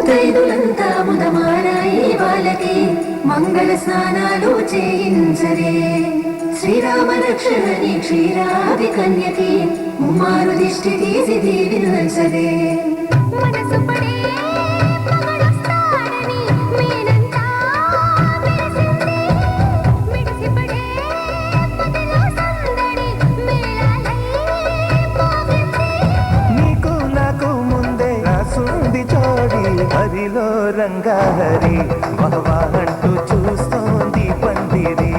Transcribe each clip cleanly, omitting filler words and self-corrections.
ముతైదులంతా ముదమారాయి వాళ్ళకి మంగళ స్నానాలు చేయించరే. శ్రీరామ రక్షణని క్షీరాది కన్యకి ముమ్మారు దిష్టి తీసి దీవించరే. మనసు పడే హరిలో రంగాహరి వహవాహంటూ చూస్తోంది పందిరి.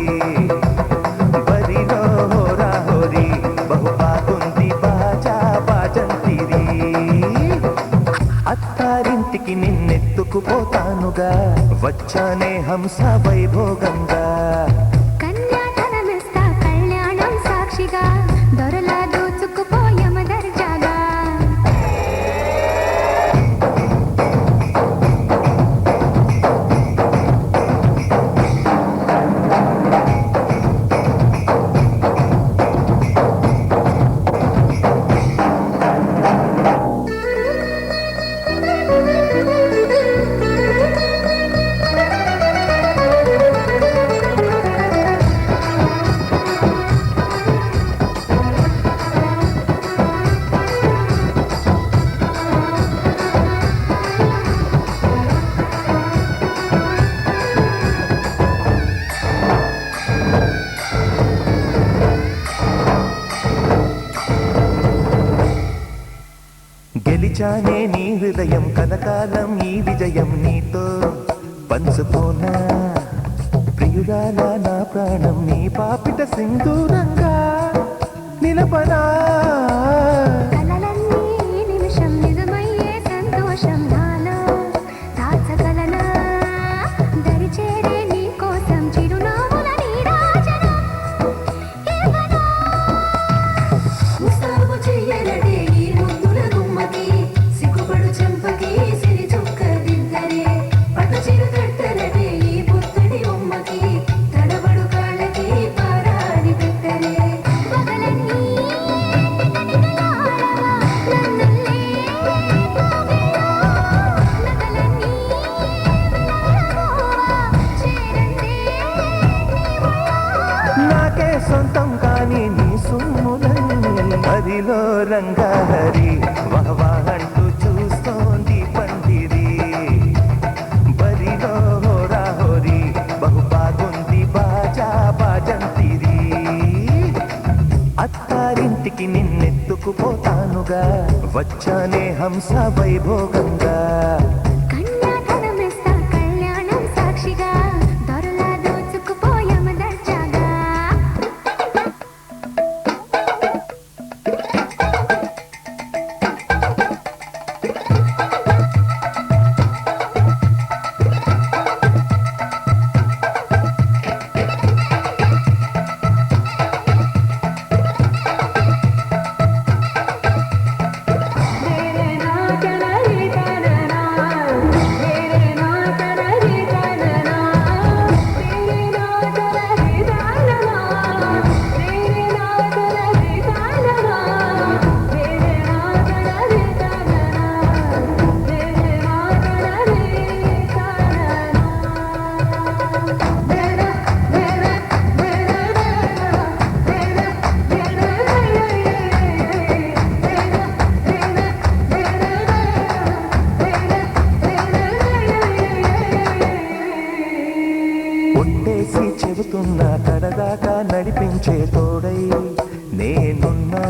బరిలో హోరా హోరి బహుబాగుంది బాజా బాజంతిరి. అత్తారింటికి నిన్నెత్తుకుపోతానుగా వచ్చానే హంస వైభోగంగా. కన్యాధనమిస్తా కళ్యాణం సాక్షిగా దొరలా దోచుకుపోయమ దర్జాగా. గెలిచానే నీ హృదయం కలకాలం ఈ విజయం నీతో పంచుకోనా. ప్రియురాలా నా ప్రాణం నీ పాపిట సింధూరంగా నిలపనా. నిమిషం నిజమయ్యే సంతోషం నాలో దాచగలనా. దరిచేరే నీ కోసం చిరునవ్వుల నీరాజనం ముస్తాబు చెయ్యలడే ఈ ముద్దుల గుమ్మకి. సిగ్గుపడు చెంపకి సిరి చుక్క దిద్దరే. పట్టు చిరు కట్టలడే ఈ పుత్తడి బొమ్మకి. తడబడు కాళ్ళకి పారాని పెట్టరే. పగలన్నీ నాకే సొంతం కాని నీ సుమ్ములన్నీ హరిలో రంగాహరి వహవాహంటూ చూస్తోంది పందిరి. బరిలో హోరా హోరి బహుబాగుంది బాజా బాజంతిరి. అత్తారింటికి నిన్నెత్తుకుపోతానుగా వచ్చానే హంస వైభోగంగా. కన్యాధనమిస్తా కళ్యాణం సాక్షిగా దొరలా దోచుకుపోయమ దర్జాగా. ఒట్టేసి చెబుతున్నా కడదాకా నడిపించే తోడై నేనున్నా.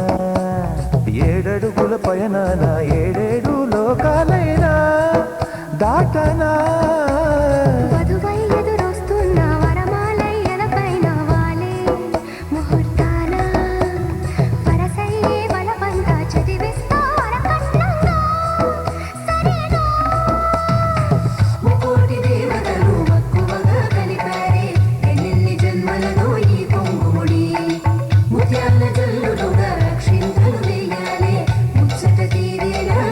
ఏడడుగుల పయనాన ఏడేడు లోకాలైనా దాటనా. వధువై ఎదురొస్తున్న వరమాలై ఎలపైన వాలే ముహూర్తాన. వరసయ్యే బలవంతా చదివిస్తా వరకట్నంగా. సరేనా ముకోటి దేవతలు మక్కువగా కలిపారే. ఎన్నెన్ని జన్మలను ఈ పొంగుముడి. ముత్యాల జల్లులుగా రక్షింతలు వేయాలే. ముచ్చట తీరేలా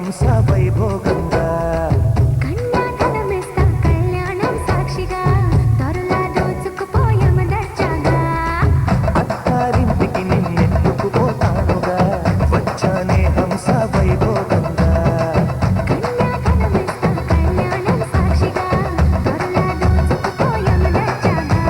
హంస వైభోగంగా కన్యాధనమిస్తా కళ్యాణం సాక్షిగా దొరలా దోచుకుపోయాము దర్జాగా అత్తారింటికి నిన్నెత్తుకుపోతానుగా వచ్చానే హంస వైభోగంగా కన్యాధనమిస్తా కళ్యాణం సాక్షిగా దొరలా దోచుకుపోయాము దర్జాగా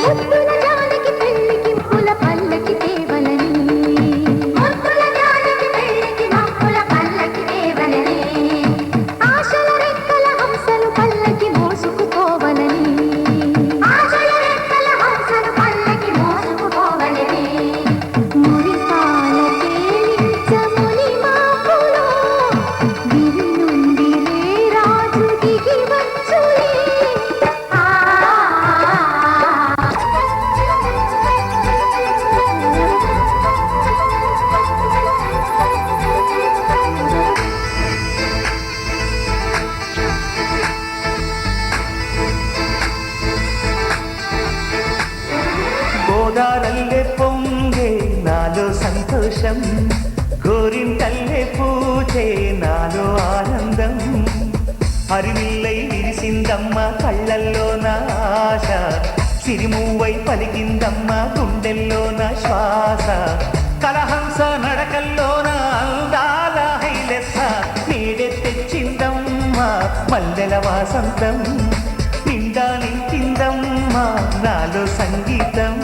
ముద్దుల జానకి పెళ్ళికి పూల పల్లకి తేవలని ముద్దుల జానకి పెళ్ళికి పూల పల్లకి తేవలని ఆశల రెక్కల హంసలు పల్లకి మోసుకుపోవలని ఆశల రెక్కల హంసలు పల్లకి మోసుకుపోవలని మురిపాల తేలించముని మాపులో గిరి నుండి రే రాజు దిగి వచ్చులే గోదారల్లే పొంగే నాలో సంతోషం గోరింటల్లే పూచే నాలో ఆనందం హరివిల్లై విరిసిందమ్మ కళ్ళల్లో నా ఆశ సిరిమువ్వై పలికిందమ్మ గుండెల్లో నా శ్వాస కలహంస నడకల్లో నా అందాల హైలెస్స నీడే తెచ్చిందమ్మ మల్లెల వాసంతం నిండా నింపిందమ్మ నాలో సంగీతం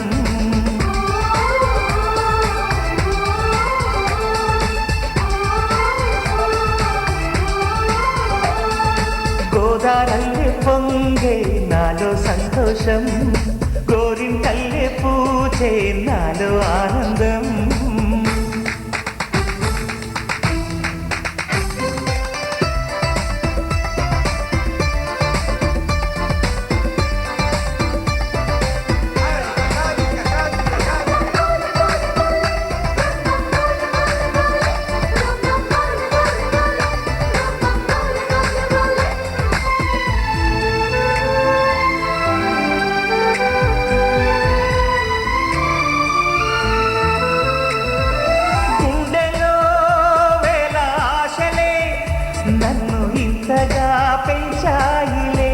గోదారల్లే పొంగే నాలో సంతోషం గోరింటల్లే పూచే నాలో ఆనందం గుండెలో వేల ఆశలే నన్ను ఇంతగా పెంచాయిలే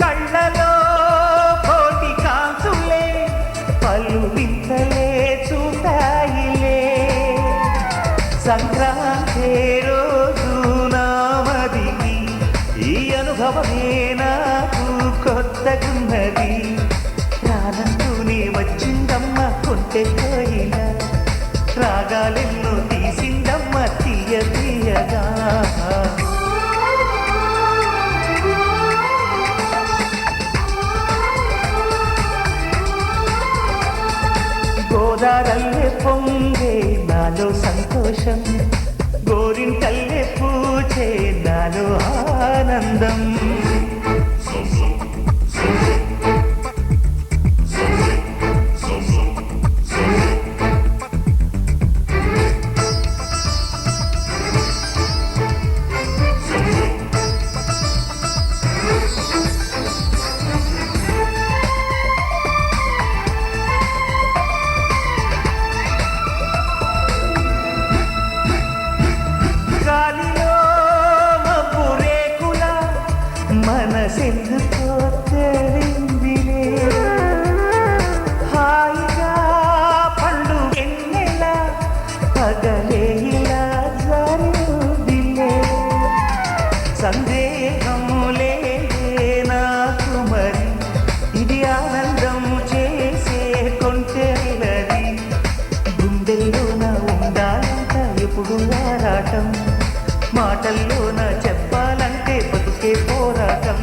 కళ్ళలో కోటి కాంతులే పలు వింతలే చూపాయిలే సంక్రాంతి రోజు నామదికి ఈ అనుభవమే నాకు కొత్తగున్నది రానంటూనే వచ్చిందమ్మ కొంటె కోయిల రాగాలెన్నో తీసిందమ్మ తీయ తీయగా గోదారల్లే పొంగే నాలో సంతోషం గోరింటల్లే పూచే నాలో ఆనందం గాలిలో మబ్బు రేకుల మాటల్లోన చెప్పాలంటే బతుకే పోరాటం.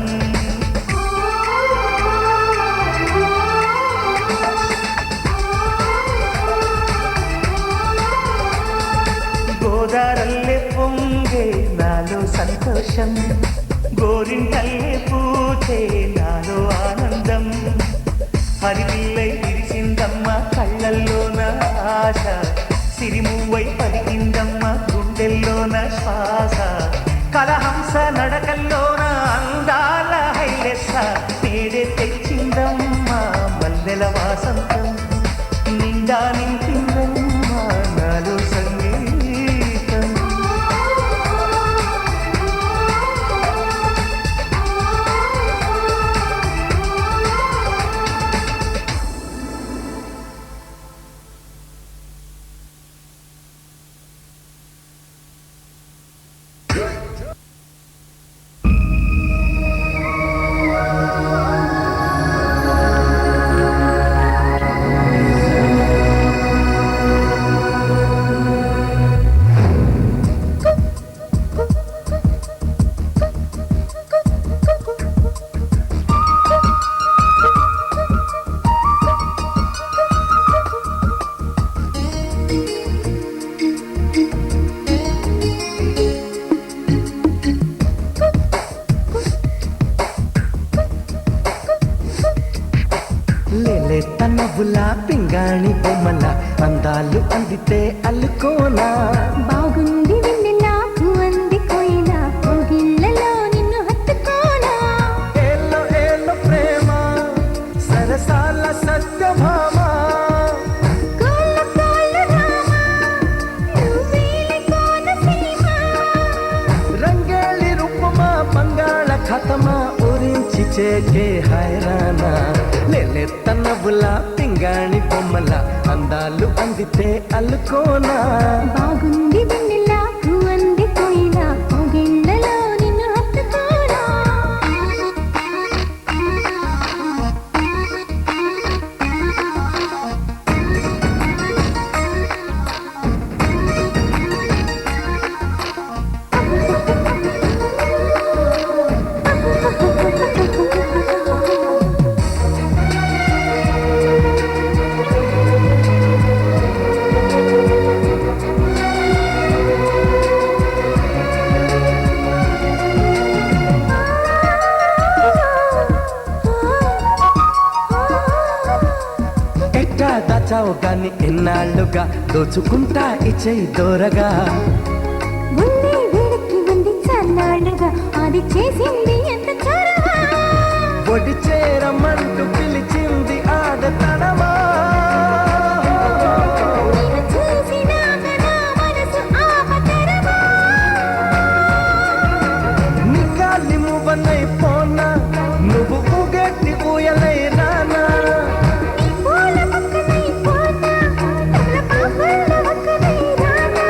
గోదారల్లే పొంగే నాలో సంతోషం, గోరింటల్లే పూచే నాలో ఆనందం. హరివిల్లై విరిసిందమ్మ కళ్ళల్లోన ఆశ, సిరిమువ్వై పలికిందమ్మ గుండెల్లోన శ్వాస. కలహంస నడకల్లోన అందాల హైలెస్స, నేడే తెచ్చిందమ్మ మల్లెల వాసంతం. నిండా నింపిందమ్మ నాలో సంగీతం. నవ్వులా పింగాణి బొమ్మల అందాలు అందితే అల్లుకోనా. బాగుంది వెన్నెలా అంది కోయిలా, కోగిళ్ళలో నిన్ను హత్తుకోనా. ఏలో ఏలో ప్రేమ సరసాల సత్యభామ, కోళ్ళ కోళ్ళ రామ నువ్వేలి కోనసీమ. రంగేళి రూపమా బంగాళ ఖతమా ఊరించి చేకే హైరానా. లేలేత నవ్వులా పింగాణి బొమ్మల అందాలు అందితే అల్లుకోనా. బాగుంది వెన్నెలా అంది కోయిలా, కోగిళ్ళలో నిన్ను హత్తుకోనా. ఎట్టా దాచావు గాని ఎన్నాళ్ళుగా దోచుకుంటా ఇచ్చేయి దూరగా. ఉంది వేడికి ఉంది చన్నాళ్ళుగా, అది చేసింది ఎంత చొరవ. ఒడి చేరమంటూ పిలిచింది ఆడతడమా. నిన్ను చూసినాక నా మనసు ఆపతరమా. నీ గాలి మువ్వనై పోనా, నువ్వు ఊగేటి ఊయలై రానా. నీ పూల పక్కనై పోతా, తమల పాపల పక్కనై రానా.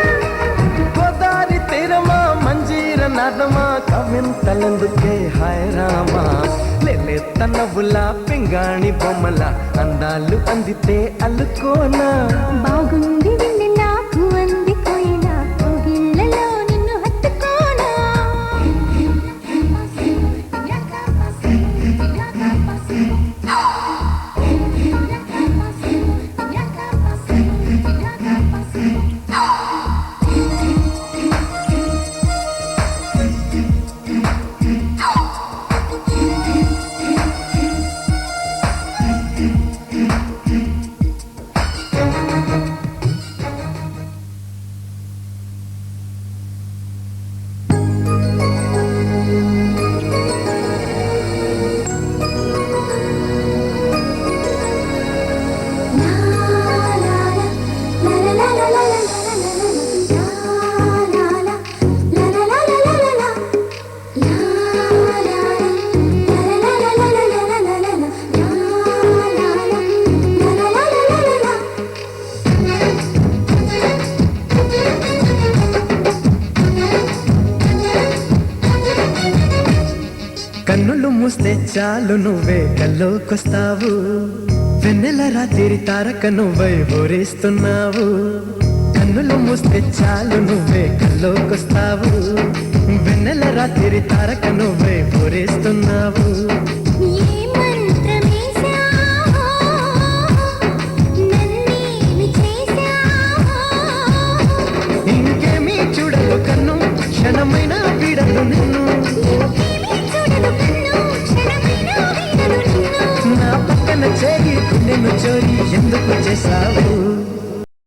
గోదారి తీరమా మంజీర నాదమా కవింతలందుకే హాయ్ రామా. లేలేత నవ్వులా పింగాణి బొమ్మల అందాలు అందితే అల్లుకోనా. బాగుంది వెన్నెలా అంది కోయిలా, కోగిళ్ళలో నిన్ను హత్తుకోనా. కన్నులు మూస్తే చాలు నువ్వే కల్లోకొస్తావు. వెన్నెల రాత్రి తారక నువ్వై ఊరేస్తున్నావు. కన్నులు మూస్తే చాలు నువ్వే కల్లోకొస్తావు. రాత్రి తారక నువ్వే పూరేస్తున్నావు. ఏ మంత్రమేశావో నన్నేమి చేశావో ఇంకేమీ చూడదు కన్ను క్షణమైన వీడదు నిన్ను. ఇంకేమీ చూడదు కన్ను క్షణమైనా వీడదు నిన్ను నా పక్కన చేరి గుండెను చోరి ఎందుకు చేసావు?